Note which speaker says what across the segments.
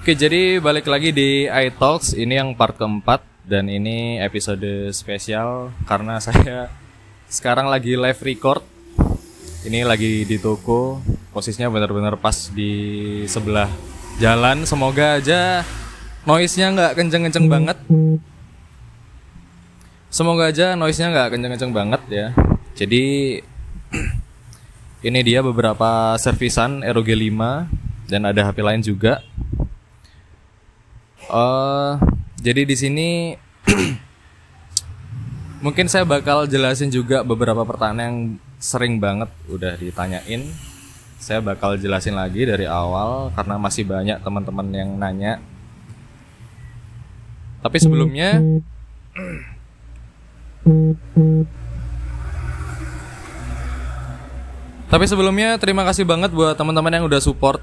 Speaker 1: Oke, jadi balik lagi di iTalks. Ini yang part keempat. Dan ini episode spesial karena saya sekarang lagi live record. Ini lagi di toko. Posisinya benar-benar pas di sebelah jalan. Semoga aja noise-nya gak kenceng-kenceng banget. Semoga aja noise-nya gak kenceng-kenceng banget ya. Jadi ini dia beberapa servisan ROG 5. Dan ada HP lain juga. Jadi di sini mungkin saya bakal jelasin juga beberapa pertanyaan yang sering banget udah ditanyain. Saya bakal jelasin lagi dari awal karena masih banyak teman-teman yang nanya. Tapi sebelumnya terima kasih banget buat teman-teman yang udah support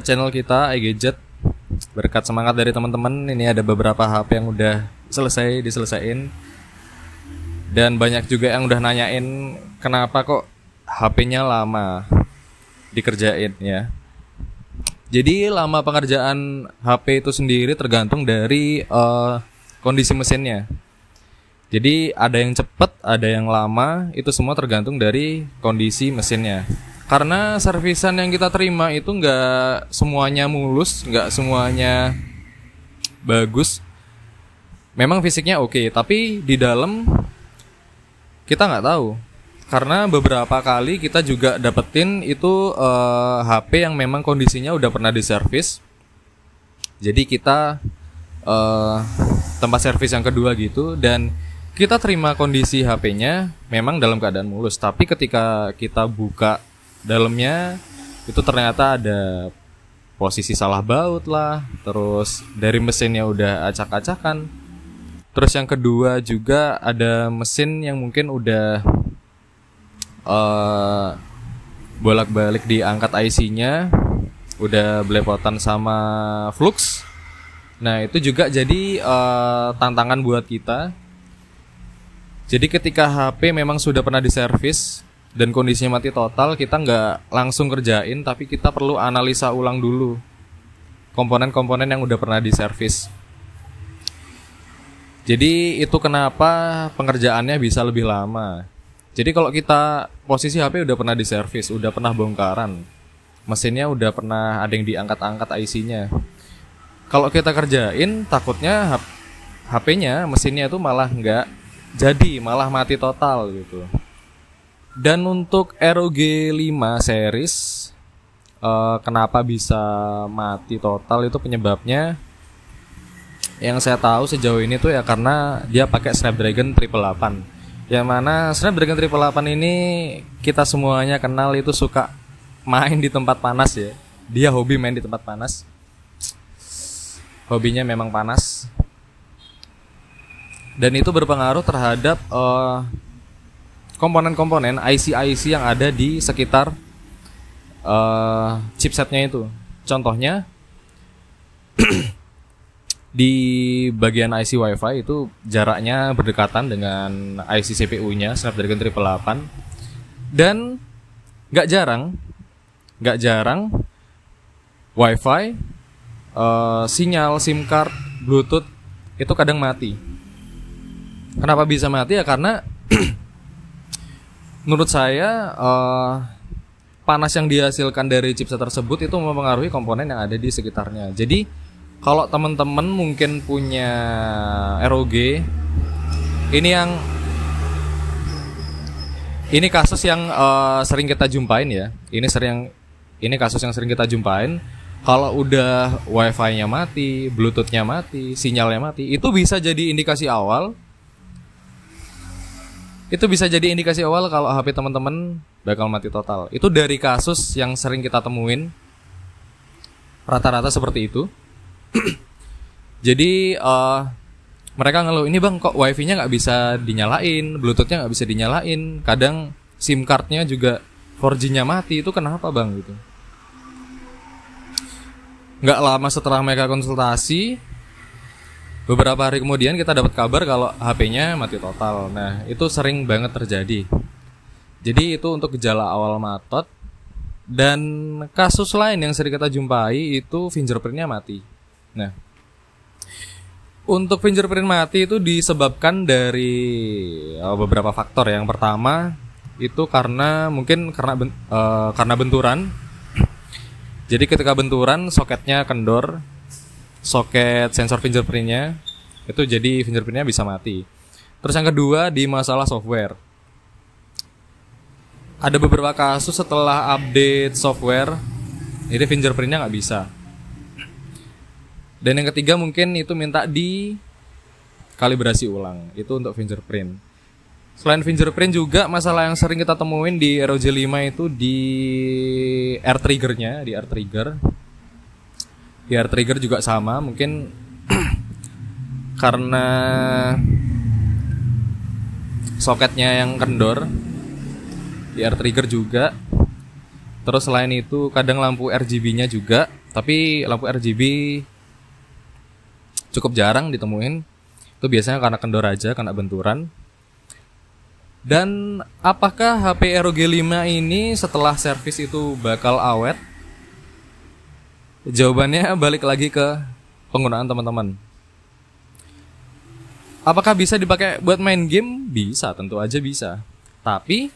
Speaker 1: channel kita iGadget. Berkat semangat dari teman-teman, ini ada beberapa HP yang udah diselesain. Dan banyak juga yang udah nanyain kenapa kok HP-nya lama dikerjain ya. Jadi lama pengerjaan HP itu sendiri tergantung dari kondisi mesinnya. Jadi ada yang cepet, ada yang lama, itu semua tergantung dari kondisi mesinnya. Karena servisan yang kita terima itu nggak semuanya mulus, nggak semuanya bagus. Memang fisiknya oke, tapi di dalam kita nggak tahu. Karena beberapa kali kita juga dapetin itu HP yang memang kondisinya udah pernah diservis. Jadi kita tempat servis yang kedua gitu, dan kita terima kondisi HP-nya memang dalam keadaan mulus. Tapi ketika kita buka dalamnya itu ternyata ada posisi salah baut lah, terus dari mesinnya udah acak-acakan. Terus yang kedua juga ada mesin yang mungkin udah bolak-balik diangkat IC-nya, udah belepotan sama flux. Nah itu juga jadi tantangan buat kita. Jadi ketika HP memang sudah pernah diservis dan kondisinya mati total, kita nggak langsung kerjain, tapi kita perlu analisa ulang dulu komponen-komponen yang udah pernah diservis. Jadi itu kenapa pengerjaannya bisa lebih lama. Jadi kalau kita posisi HP udah pernah diservis, udah pernah bongkaran, mesinnya udah pernah ada yang diangkat-angkat IC-nya, kalau kita kerjain takutnya HP-nya, mesinnya itu malah nggak jadi, malah mati total gitu. Dan untuk ROG 5 series kenapa bisa mati total itu penyebabnya yang saya tahu sejauh ini tuh ya karena dia pakai Snapdragon 888. Yang mana Snapdragon 888 ini kita semuanya kenal itu suka main di tempat panas ya. Dia hobi main di tempat panas. Hobinya memang panas. Dan itu berpengaruh terhadap komponen-komponen IC-IC yang ada di sekitar chipsetnya itu. Contohnya di bagian IC Wi-Fi itu jaraknya berdekatan dengan IC CPU-nya Snapdragon 888. Dan gak jarang Wi-Fi, sinyal SIM card, Bluetooth itu kadang mati. Kenapa bisa mati ya karena menurut saya panas yang dihasilkan dari chipset tersebut itu mempengaruhi komponen yang ada di sekitarnya. Jadi kalau teman-teman mungkin punya ROG, ini kasus yang sering kita jumpain ya. Ini kasus yang sering kita jumpain. Kalau udah Wi-Fi-nya mati, Bluetooth-nya mati, sinyalnya mati, itu bisa jadi indikasi awal. Itu bisa jadi indikasi awal kalau HP teman-teman bakal mati total. Itu dari kasus yang sering kita temuin. Rata-rata seperti itu. Jadi mereka ngeluh, ini bang kok wifi-nya nggak bisa dinyalain, Bluetooth-nya nggak bisa dinyalain, kadang SIM card-nya juga 4G-nya mati, itu kenapa bang gitu. Nggak lama setelah mereka konsultasi, beberapa hari kemudian kita dapat kabar kalau HP-nya mati total. Nah itu sering banget terjadi. Jadi itu untuk gejala awal matot. Dan kasus lain yang sering kita jumpai itu fingerprintnya mati. Nah, untuk fingerprint mati itu disebabkan dari beberapa faktor. Yang pertama itu karena benturan. Jadi ketika benturan soketnya kendor, soket sensor fingerprintnya itu, jadi fingerprintnya bisa mati. Terus yang kedua di masalah software. Ada beberapa kasus setelah update software, jadi fingerprintnya nggak bisa. Dan yang ketiga mungkin itu minta di kalibrasi ulang, itu untuk fingerprint. Selain fingerprint juga masalah yang sering kita temuin di ROG 5 itu di air triggernya, di air trigger. Di air trigger juga sama, mungkin karena soketnya yang kendor di air trigger juga. Terus selain itu kadang lampu RGB-nya juga, tapi lampu RGB cukup jarang ditemuin. Itu biasanya karena kendor aja, karena benturan. Dan apakah HP ROG 5 ini setelah servis itu bakal awet? Jawabannya balik lagi ke penggunaan teman-teman. Apakah bisa dipakai buat main game? Bisa, tentu aja bisa. Tapi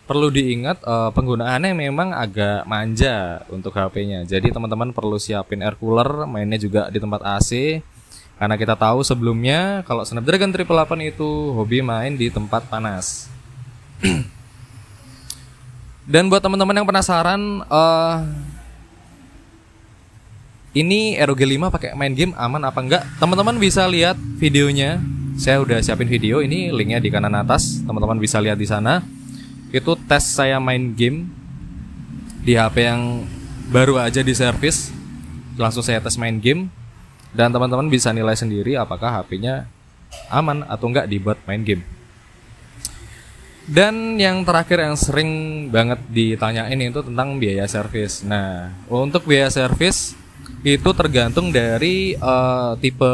Speaker 1: perlu diingat penggunaannya memang agak manja untuk HP-nya. Jadi teman-teman perlu siapin air cooler, mainnya juga di tempat AC. Karena kita tahu sebelumnya kalau Snapdragon 888 itu hobi main di tempat panas. Dan buat teman-teman yang penasaran, ini ROG 5 pakai main game aman apa enggak? Teman-teman bisa lihat videonya. Saya udah siapin video, ini linknya di kanan atas. Teman-teman bisa lihat di sana. Itu tes saya main game di HP yang baru aja di servis. Langsung saya tes main game. Dan teman-teman bisa nilai sendiri apakah HP-nya aman atau enggak dibuat main game. Dan yang terakhir yang sering banget ditanyain itu tentang biaya servis. Nah, untuk biaya servis itu tergantung dari tipe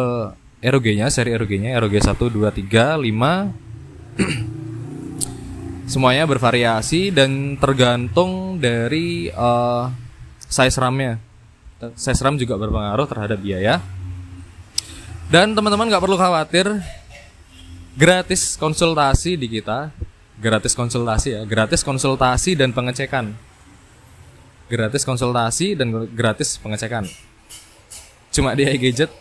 Speaker 1: ROG-nya, seri ROG-nya, ROG 1, 2, 3, 5. Semuanya bervariasi dan tergantung dari size RAM-nya. Size RAM juga berpengaruh terhadap biaya. Dan teman-teman gak perlu khawatir, gratis konsultasi di kita. Gratis konsultasi ya, gratis konsultasi dan pengecekan. Gratis konsultasi dan gratis pengecekan. Cuma di iGadget.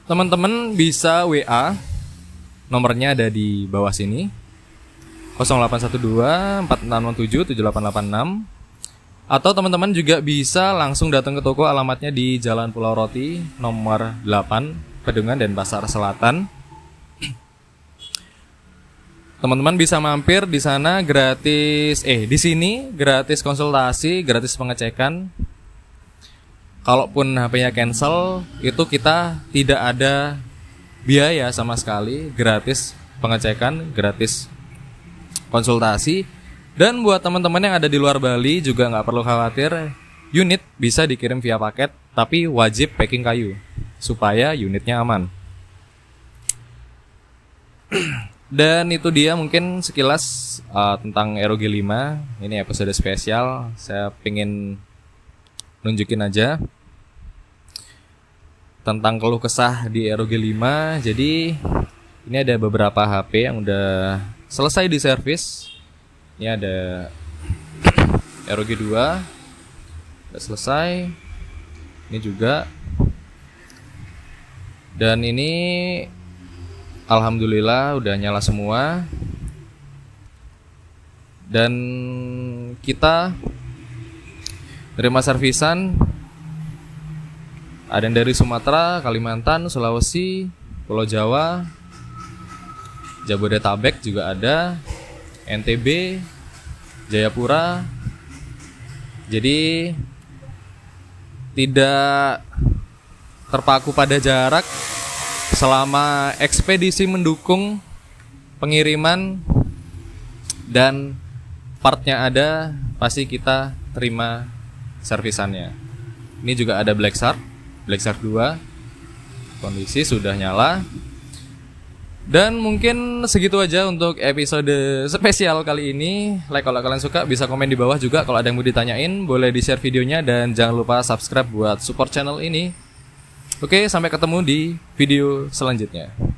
Speaker 1: Teman-teman bisa WA, nomornya ada di bawah sini, 0812 4607 7886. Atau teman-teman juga bisa langsung datang ke toko, alamatnya di Jalan Pulau Roti nomor 8, Pedungan dan Pasar Selatan. Teman-teman bisa mampir di sana gratis, di sini gratis konsultasi, gratis pengecekan. Kalaupun HP-nya cancel, itu kita tidak ada biaya sama sekali, gratis pengecekan, gratis konsultasi. Dan buat teman-teman yang ada di luar Bali juga nggak perlu khawatir, unit bisa dikirim via paket, tapi wajib packing kayu supaya unitnya aman. Dan itu dia mungkin sekilas tentang ROG 5. Ini episode spesial, saya pengen nunjukin aja tentang keluh kesah di ROG 5. Jadi ini ada beberapa HP yang udah selesai di servis. Ini ada ROG 2 udah selesai. Ini juga. Dan ini alhamdulillah udah nyala semua. Dan kita terima servisan. Ada yang dari Sumatera, Kalimantan, Sulawesi, Pulau Jawa, Jabodetabek juga ada, NTB, Jayapura. Jadi tidak terpaku pada jarak. Selama ekspedisi mendukung pengiriman dan partnya ada, pasti kita terima servisannya. Ini juga ada Black Shark 2. Kondisi sudah nyala. Dan mungkin segitu aja untuk episode spesial kali ini. Like kalau kalian suka, bisa komen di bawah juga. Kalau ada yang mau ditanyain, boleh di-share videonya. Dan jangan lupa subscribe buat support channel ini. Oke, sampai ketemu di video selanjutnya.